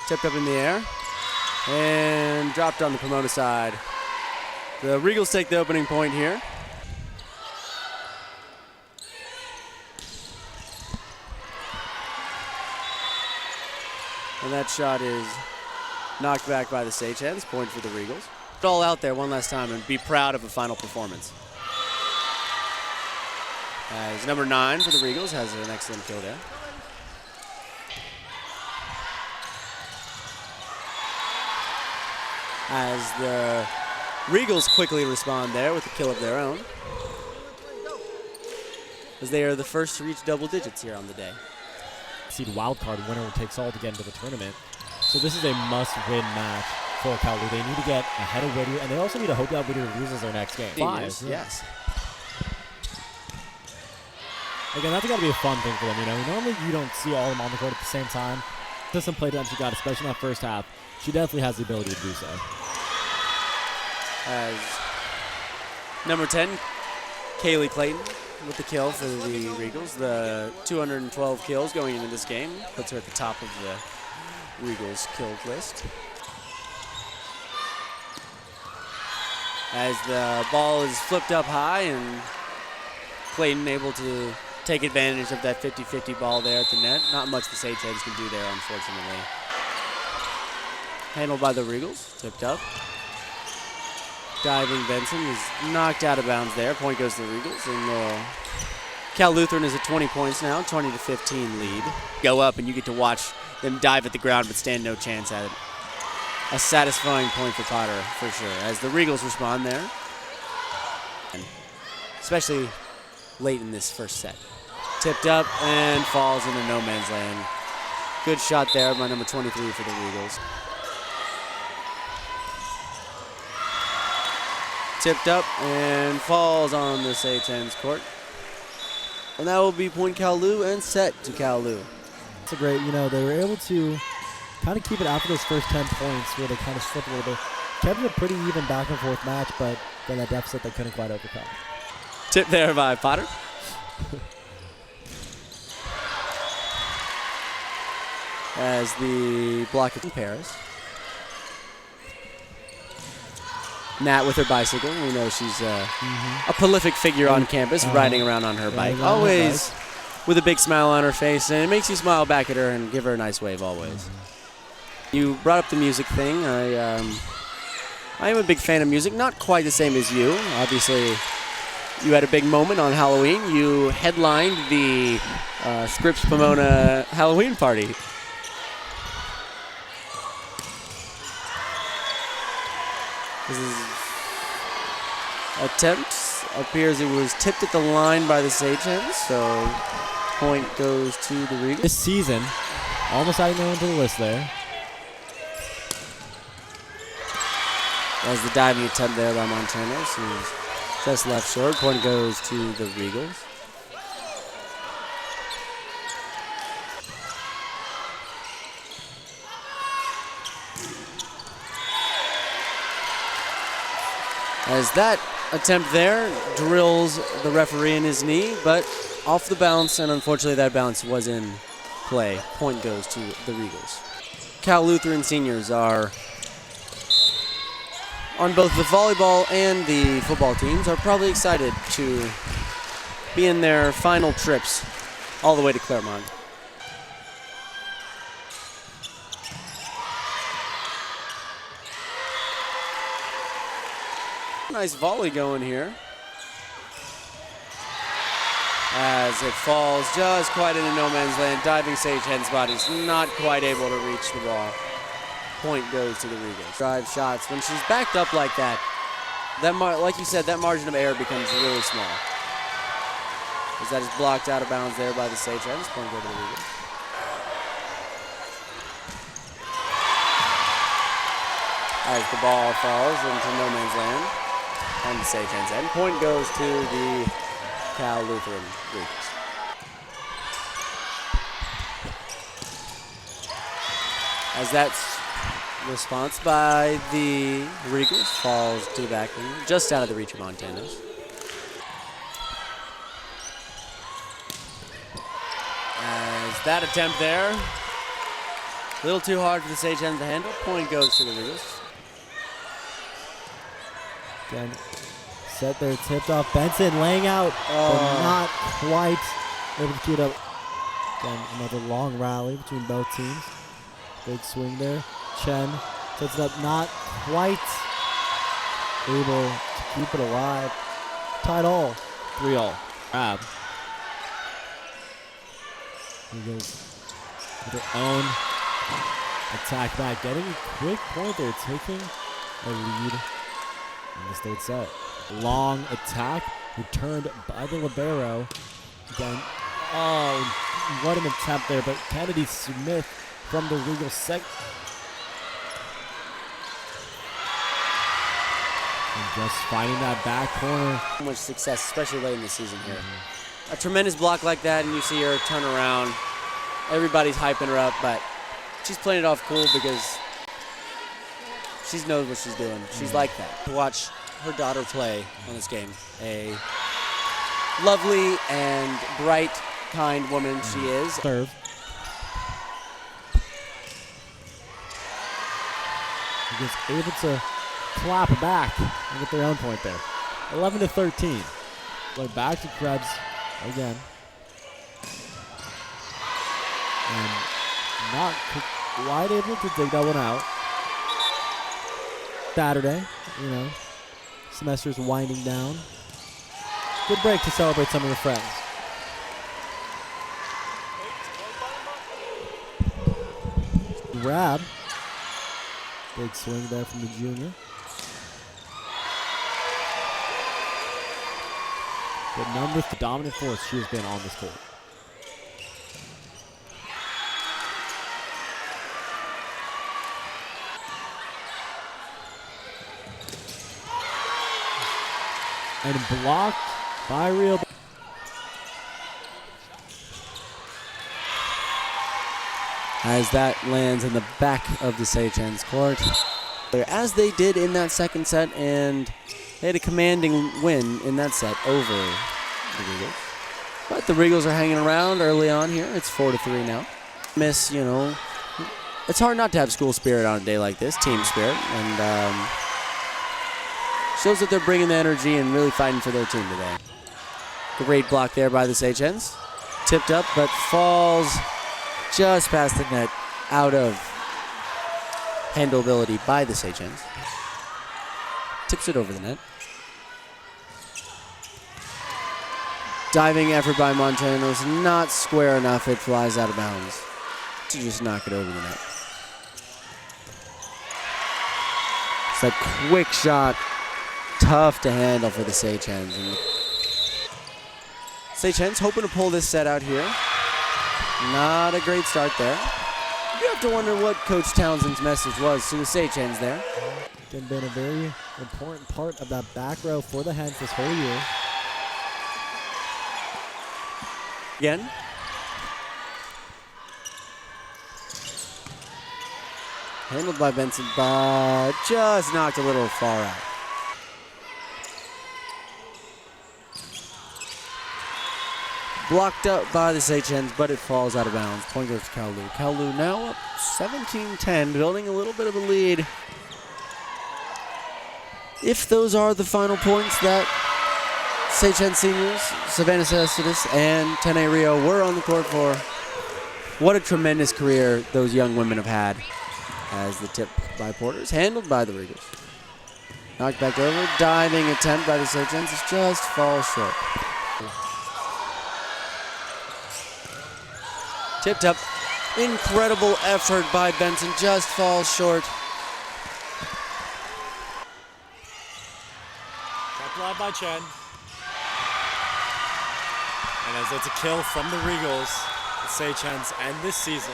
Tipped up in the air and dropped on the Pomona side. The Regals take the opening point here. And that shot is knocked back by the Sageheads. Point for the Regals. Put it all out there one last time and be proud of a final performance. As number 9 for the Regals has an excellent kill there. As the Regals quickly respond there with a kill of their own, as they are the first to reach double digits here on the day. Seed wildcard winner takes all to get into the tournament. So this is a must-win match for Kalu. They need to get ahead of Whittier, and they also need to hope that Whittier loses their next game. Yes. Again, that's got to be a fun thing for them. You know, normally you don't see all of them on the court at the same time. There's some play time she got, especially in that first half. She definitely has the ability to do so. As number 10, Kaylee Clayton with the kill for the Regals. The 212 kills going into this game puts her at the top of the Regals killed list. As the ball is flipped up high and Clayton able to take advantage of that 50-50 ball there at the net. Not much the Sageheads can do there, unfortunately. Handled by the Regals, tipped up. Diving Benson is knocked out of bounds there. Point goes to the Regals, and Cal Lutheran is at 20 points now, 20-15 lead. Go up, and you get to watch them dive at the ground, but stand no chance at it. A satisfying point for Potter, for sure, as the Regals respond there, and especially late in this first set. Tipped up and falls into no man's land. Good shot there by number 23 for the Regals. Tipped up and falls on the Sageheads court. And that will be point Kalu and set to Kalu. It's a great, you know, they were able to kind of keep it after those first 10 points where they kind of slipped a little bit. Kept it a pretty even back and forth match, but then that deficit they couldn't quite overcome. Tip there by Potter. As the block in Paris. Nat with her bicycle. We know she's a prolific figure on campus, riding around on her bike. Always with a big smile on her face, and it makes you smile back at her and give her a nice wave always. You brought up the music thing. I am a big fan of music, not quite the same as you. Obviously, you had a big moment on Halloween. You headlined the Scripps Pomona Halloween party. This is attempt appears it was tipped at the line by the Sageheads, so point goes to the Regals. This season, almost adding them to the list there. As the diving attempt there by Montanos, who's just left short. Point goes to the Regals. As that attempt there drills the referee in his knee, but off the bounce, and unfortunately that bounce was in play. Point goes to the Regals. Cal Lutheran seniors are, on both the volleyball and the football teams, are probably excited to be in their final trips all the way to Claremont. Nice volley going here. As it falls just quite into no man's land. Diving Sageheads body's not quite able to reach the ball. Point goes to the Regals. Drive shots. When she's backed up like that, like you said, that margin of error becomes really small. As that is blocked out of bounds there by the Sageheads. Point go to the Regals. As the ball falls into no man's land on the Sageheads end. Point goes to the Cal Lutheran Regals. As that's response by the Regals falls to the back end, just out of the reach of Montanos. As that attempt there A little too hard for the Sagehens to handle. Point goes to the Regals. Again, set there, tipped off. Benson laying out, but not quite able to keep it up. Again, another long rally between both teams. Big swing there. Chen sets it up, not quite able to keep it alive. Tied all. 3-all. Grab. Regals with their own attack back. Getting a quick point there, taking a lead in this third set. Long attack returned by the libero. Again, oh, what an attempt there, but Kennedy Smith from the Regals set. And just finding that back corner. So much success, especially late in the season here. A tremendous block like that, and you see her turn around. Everybody's hyping her up, but she's playing it off cool because she knows what she's doing. She's like that. To watch her daughter play on this game, a lovely and bright, kind woman she is. Serve. Just able to clap back and get their own point there. 11-13. Going back to Krebs again. And not quite able to dig that one out. Saturday, semester's winding down. Good break to celebrate some of your friends. Grab. Big swing there from the junior. But number the dominant force she has been on this court. And blocked by Real. As that lands in the back of the Sagehens court. As they did in that second set, and they had a commanding win in that set over the Regals. But the Regals are hanging around early on here. It's 4-3 now. It's hard not to have school spirit on a day like this, team spirit, and shows that they're bringing the energy and really fighting for their team today. Great block there by the Sagehens. Tipped up, but falls just past the net, out of handleability by the Sagehens. Tips it over the net. Diving effort by Montanos, not square enough. It flies out of bounds to just knock it over the net. It's that quick shot, tough to handle for the Sagehens. And Sagehens hoping to pull this set out here. Not a great start there. You have to wonder what Coach Townsend's message was to the Sagehens there. It's been a very important part of that back row for the Hens this whole year. Again. Handled by Benson, but just knocked a little far out. Blocked up by the Sagehens, but it falls out of bounds. Point goes to Kaolu. Kaolu now up 17-10, building a little bit of a lead. If those are the final points that Sagehens seniors, Savannah Cessidis and Tene Rio were on the court for, what a tremendous career those young women have had. As the tip by Porters, handled by the Regals. Knocked back over, diving attempt by the Sagehens, it just falls short. Tipped up, incredible effort by Benson, just falls short. Applied by Chen. And as it's a kill from the Regals, the Sagehens end this season